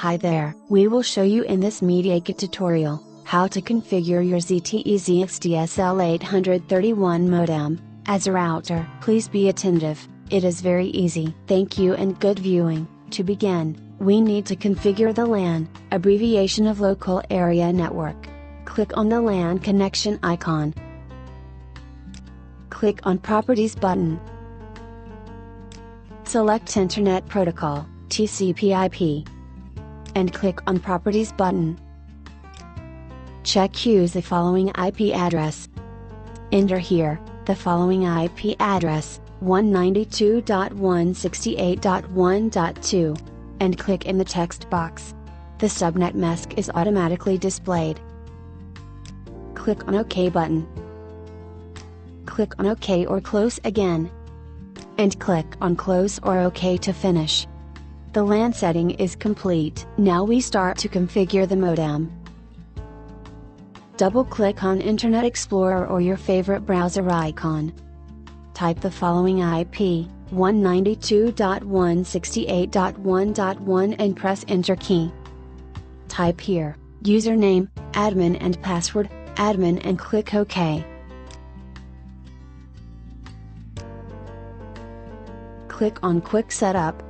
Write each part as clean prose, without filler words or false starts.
Hi there, we will show you in this MediaKit tutorial, how to configure your ZTE ZXDSL 831 modem, as a router. Please be attentive, it is very easy. Thank you and good viewing. To begin, we need to configure the LAN, abbreviation of local area network. Click on the LAN connection icon. Click on Properties button. Select Internet Protocol, TCP/IP. And click on Properties button. Use the following IP address. Enter here, the following IP address, 192.168.1.2. And click in the text box. The subnet mask is automatically displayed. Click on OK button. Click on OK or Close again. And click on Close or OK to finish. The LAN setting is complete. Now we start to configure the modem. Double-click on Internet Explorer or your favorite browser icon. Type the following IP, 192.168.1.1 and press Enter key. Type here, username, admin and password, admin and click OK. Click on Quick Setup.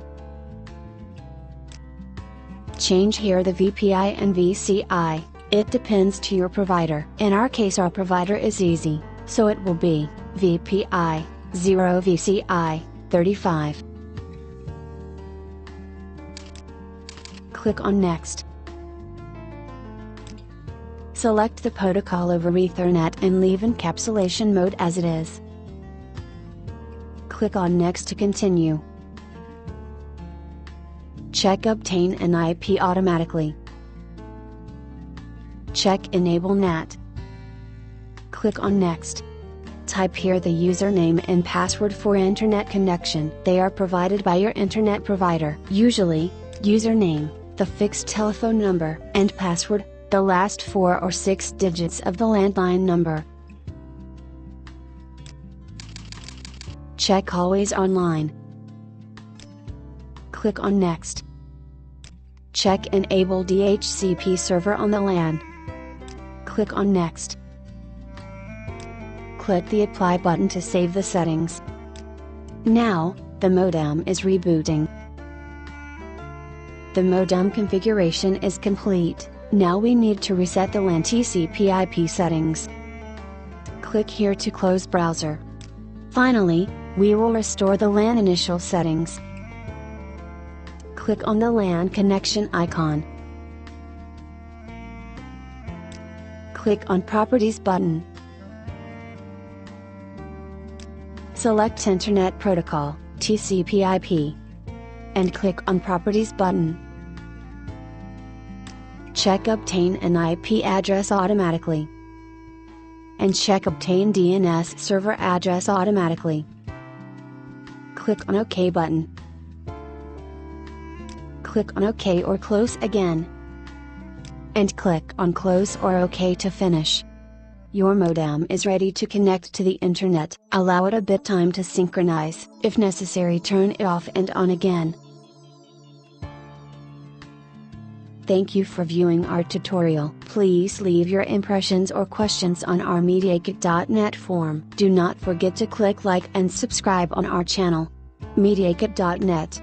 Change here the VPI and VCI, it depends to your provider. In our case our provider is easy, so it will be, VPI, 0 VCI, 35. Click on Next. Select the protocol over Ethernet and leave encapsulation mode as it is. Click on Next to continue. Check Obtain an IP automatically. Check Enable NAT. Click on Next. Type here the username and password for internet connection. They are provided by your internet provider. Usually, username, the fixed telephone number, and password, the last 4 or 6 digits of the landline number. Check Always Online. Click on Next. Check Enable DHCP server on the LAN. Click on Next. Click the Apply button to save the settings. Now, the modem is rebooting. The modem configuration is complete, now we need to reset the LAN TCP/IP settings. Click here to close browser. Finally, we will restore the LAN initial settings. Click on the LAN connection icon. Click on Properties button. Select Internet Protocol, TCP/IP. And click on Properties button. Check Obtain an IP address automatically. And check Obtain DNS server address automatically. Click on OK button. Click on OK or Close again. And click on Close or OK to finish. Your modem is ready to connect to the internet. Allow it a bit time to synchronize. If necessary, turn it off and on again. Thank you for viewing our tutorial. Please leave your impressions or questions on our MediaKit.net forum. Do not forget to click like and subscribe on our channel. MediaKit.net